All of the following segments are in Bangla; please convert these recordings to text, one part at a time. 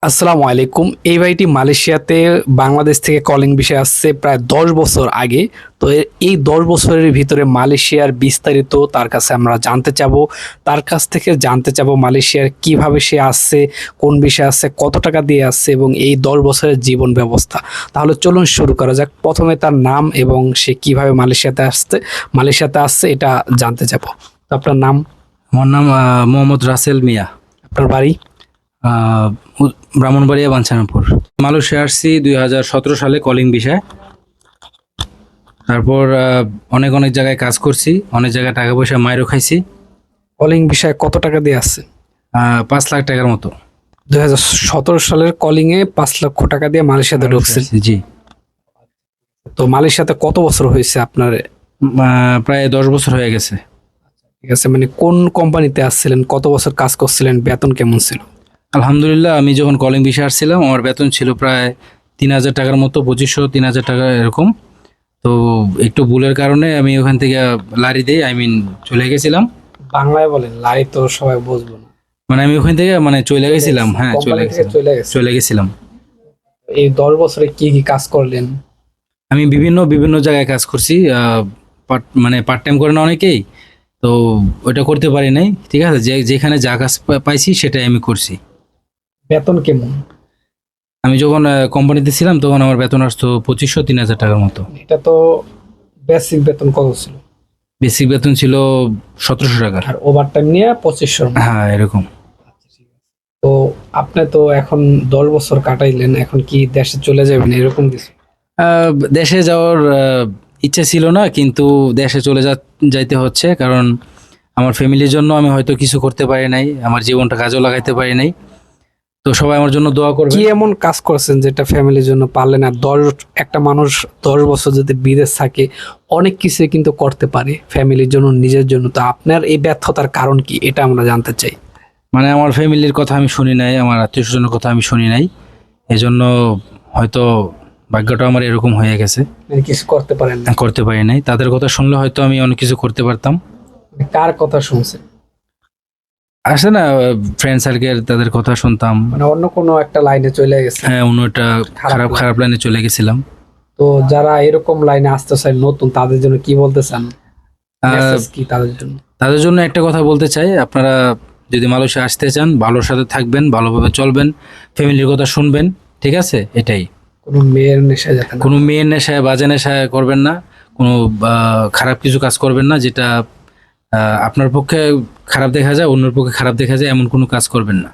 আসসালামু আলাইকুম। এই ভাইটি মালয়েশিয়াতে বাংলাদেশ থেকে কলিং বিষয়ে আসছে প্রায় ১০ বছর আগে। তো এই ১০ বছরের ভিতরে মালয়েশিয়ার বিস্তারিত তার কাছে আমরা জানতে চাবো। তার কাছ থেকে জানতে চাবো মালয়েশিয়ার কিভাবে সে আসছে, কোন বিষয়ে আসছে, কত টাকা দিয়ে আসছে এবং এই ১০ বছরের জীবন ব্যবস্থা। তাহলে চলুন শুরু করা যাক। প্রথমে তার নাম এবং সে কিভাবে মালয়েশিয়াতে আসছে এটা জানতে চাবো। তো আপনার নাম? আমার নাম মোহাম্মদ রাসেল মিয়া। আপনার বাড়ি? ব্রাহ্মণবাড়িয়া, বাঞ্ছারামপুর। মালয়েশিয়া আসছি 2017 সালে কলিং বিষয়ে। তারপর অনেক অনেক জায়গায় কাজ করছি, অনেক জায়গায় টাকা পয়সা মাইরও খাইছি। কলিং বিষয়ে কত টাকা দিয়ে আসছে? 5 লাখ টাকার মতো। 2017 সালের কলিং এ 5 লক্ষ টাকা দিয়ে মালয়েশিয়াতে ঢুকছেন। জি। তো মালয়েশিয়াতে কত বছর হয়েছে আপনার? প্রায় 10 বছর হয়ে গেছে। ঠিক আছে, মানে কোন কোম্পানিতে আসছিলেন, কত বছর কাজ করছিলেন, বেতন কেমন ছিল? আলহামদুলিল্লাহ, আমি যখন কলিং বিষয়ে আসছিলাম আমার বেতন ছিল প্রায় 3,000 টাকার মতো, 2500-3,000 টাকা এরকম। তো একটু ভুলের কারণে আমি ওখান থেকে লারি দিয়ে চলে গেছিলাম। বাংলায় বলেন, লাই তো সবাই বুঝবো না। মানে আমি ওখান থেকে চলে গেছিলাম। হ্যাঁ, কোম্পানি থেকে চলে গেছিলাম। এই 10 বছরে কি কি কাজ করলেন? আমি বিভিন্ন বিভিন্ন জায়গায় কাজ করছি। পার্ট টাইম করে না অনেকেই, তো ওইটা করতে পারি নাই। ঠিক আছে, যেখানে যা কাজ পাইছি সেটাই আমি করছি। বেতন কেমন? আমি যখন কোম্পানিতে ছিলাম তখন আমার বেতন আসতো 2500-3,000 টাকার মতো। এটা তো বেসিক বেতন কত ছিল? বেসিক বেতন ছিল 1700 টাকা। আর ওভার টাইম নিয়ে 2500। হ্যাঁ, এরকম। তো আপনি তো এখন 10 বছর কাটাইলেন, এখন কি দেশে চলে যাবেন এরকম কিছু? দেশে যাওয়ার ইচ্ছা ছিল না, কিন্তু দেশে যাইতে হচ্ছে, কারণ আমার ফ্যামিলির জন্য আমি হয়তো কিছু করতে পারি নাই, আমার জীবনটা কাজও লাগাইতে পারি নাই। তো সবাই আমার জন্য দোয়া করবে। কি এমন কাজ করছেন যেটা ফ্যামিলির জন্য পারলেন? আর একটা মানুষ 10 বছর যদি বিদেশ থাকে অনেক কিছু কিন্তু করতে পারে ফ্যামিলির জন্য, নিজের জন্য। তো আপনার এই ব্যর্থতার কারণ কি, এটা আমরা জানতে চাই। মানে আমার ফ্যামিলির কথা আমি শুনি নাই, আমার আত্মীয় স্বজনের কথা আমি শুনি নাই, এজন্য হয়তো ভাগ্যটা আমার এরকম হয়ে গেছে। মানে কিছু করতে পারেন না? করতে পারি নাই। তাদের কথা শুনলে হয়তো আমি অনেক কিছু করতে পারতাম। মানে কার কথা শুনছেন? আসে না, ফ্রেন্ড সার্কেল, তাদের কথা শুনতাম। মানে অন্য কোনো একটা লাইনে চলে গেছে? হ্যাঁ, অন্য একটা খারাপ খারাপ লাইনে চলে গেছিলাম। তো যারা এরকম লাইনে আসতে চায় নতুন, তাদের জন্য কি বলতে চান? মেসেজ কি তাদের জন্য? তাদের জন্য একটা কথা বলতে চাই, আপনারা যদি মালয়েশিয়া আসতে চান, ভালোর সাথে থাকবেন, ভালোভাবে চলবেন, ফ্যামিলির কথা শুনবেন। ঠিক আছে, এটাই। কোনো মেয়ের নেশায় যাতে না, কোনো মেয়ের নেশায়, বাজে নেশায় করবেন না, কোনো খারাপ কিছু কাজ করবেন না, যেটা আপনার পক্ষে খারাপ দেখা যায়, অন্যের পক্ষে খারাপ দেখা যায়, এমন কোনো কাজ করবেন না।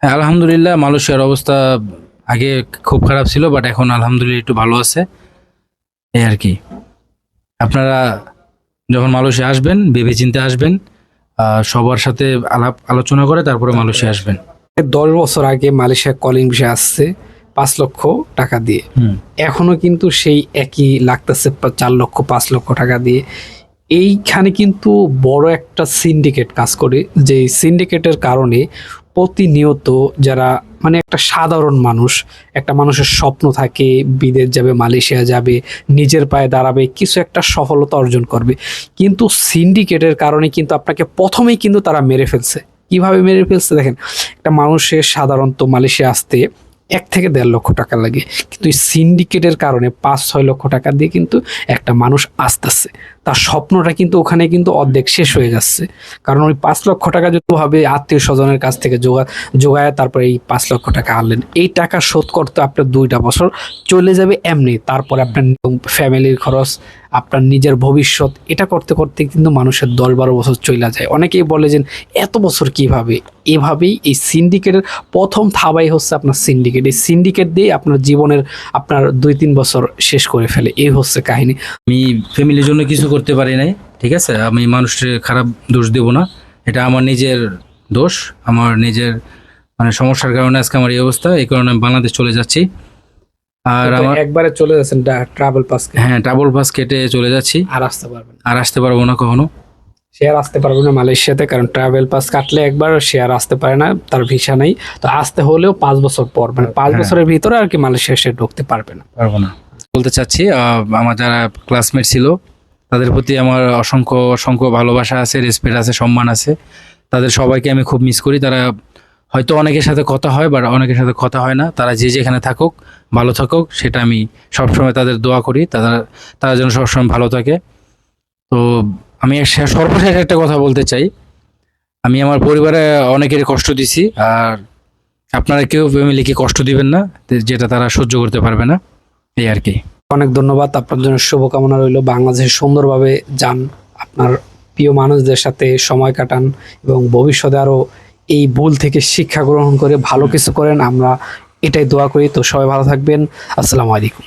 হ্যাঁ, আলহামদুলিল্লাহ, মালয়েশিয়ার অবস্থা আগে খুব খারাপ ছিল, বাট এখন আলহামদুলিল্লাহ একটু ভালো আছে, এই আর কি। আপনারা যখন মালয়েশিয়া আসবেন ভেবেচিন্তে আসবেন, সবার সাথে আলোচনা করে তারপরে মালয়েশিয়া আসবেন। 10 বছর আগে মালয়েশিয়া কলিং বিষয়ে আসছে 5 লক্ষ টাকা দিয়ে। এখনো কিন্তু সেই একই লাগতেছে, 4 লক্ষ 5 লক্ষ টাকা দিয়ে। এইখানে কিন্তু বড় একটা সিন্ডিকেট কাজ করে, যে সিন্ডিকেটের কারণে প্রতিনিয়ত যারা, মানে একটা সাধারণ মানুষ, একটা মানুষের স্বপ্ন থাকে বিদেশ যাবে, মালয়েশিয়া যাবে, নিজের পায়ে দাঁড়াবে, কিছু একটা সফলতা অর্জন করবে, কিন্তু সিন্ডিকেটের কারণে কিন্তু আপনাকে প্রথমেই কিন্তু তারা মেরে ফেলছে। কিভাবে মেরে ফেলছে দেখেন, একটা মানুষের সাধারণত মালয়েশিয়া আসতে 1 থেকে 1.5 লক্ষ টাকা লাগে, কিন্তু এই সিন্ডিকেটের কারণে 5-6 লক্ষ টাকা দিয়ে কিন্তু একটা মানুষ আসতেছে। তার স্বপ্নটা কিন্তু ওখানে কিন্তু অর্ধেক শেষ হয়ে যাচ্ছে। কারণ ওই 5 লক্ষ টাকা যদি ভাবে আত্মীয় স্বজনের কাছ থেকে জোগায়, তারপরে এই 5 লক্ষ টাকা আনলেন, এই টাকা শোধ করতে আপনার 2টা বছর চলে যাবে এমনি। তারপরে আপনার ফ্যামিলির খরচ, আপনার নিজের ভবিষ্যৎ, এটা করতে করতে কিন্তু মানুষের 10-12 বছর চলে যায়। অনেকেই বলে যে এত বছর কিভাবে? এভাবেই এই সিন্ডিকেটের প্রথম থাবাই হচ্ছে আপনার সিন্ডিকেট। এই সিন্ডিকেট দিয়ে আপনার জীবনের আপনার 2-3 বছর শেষ করে ফেলে, এই হচ্ছে কাহিনী। আমি ফ্যামিলির জন্য কিছু করতে পারি নাই, ঠিক আছে, আমি মানুষের খারাপ দোষ দেব না, এটা আমার নিজের দোষ, আমার নিজের সমস্যার কারণে আজকে আমার এই অবস্থা। এই কারণে আমি বাংলাদেশ চলে যাচ্ছি। আর আমার একবারে চলে যাচ্ছেন ট্রাভেল পাস? হ্যাঁ, ট্রাভেল পাস কেটে চলে যাচ্ছি। আর আসতে পারবো না কখনো। সে আর আসতে পারবে না মালয়েশিয়াতে, কারণ ট্রাভেল পাস কাটলে একবার সে আর আসতে পারে না, তার ভিসা নেই। তো আসতে হলেও 5 বছর পর, মানে 5 বছরের ভিতরে আর কি মালয়েশিয়া সে ঢুকতে পারবে না। বলতে চাচ্ছি, আমার যারা ক্লাসমেট ছিল তাদের প্রতি আমার অসংখ্য অসংখ্য ভালোবাসা আছে, রেসপেক্ট আছে, সম্মান আছে। তাদের সবাইকে আমি খুব মিস করি। তারা হয়তো অনেকের সাথে কথা হয় বা অনেকের সাথে কথা হয় না, তারা যে যেখানে থাকুক ভালো থাকুক, সেটা আমি সবসময় তাদের দোয়া করি, তারা যেন সবসময় ভালো থাকে। তো আমি সর্বশেষ একটা কথা বলতে চাই, আমি আমার পরিবারে অনেকেরই কষ্ট দিছি, আর আপনারা কেউ ফ্যামিলিকে কষ্ট দিবেন না যেটা তারা সহ্য করতে পারবে না, এই আর কি। অনেক ধন্যবাদ, আপনার জন্য শুভকামনা রইল। বাংলাদেশে সুন্দরভাবে যান, আপনার প্রিয় মানুষদের সাথে সময় কাটান এবং ভবিষ্যতে আরো এই ভুল থেকে শিক্ষা গ্রহণ করে ভালো কিছু করেন, আমরা এটাই দোয়া করি। তো সবাই ভালো থাকবেন, আসসালামু আলাইকুম।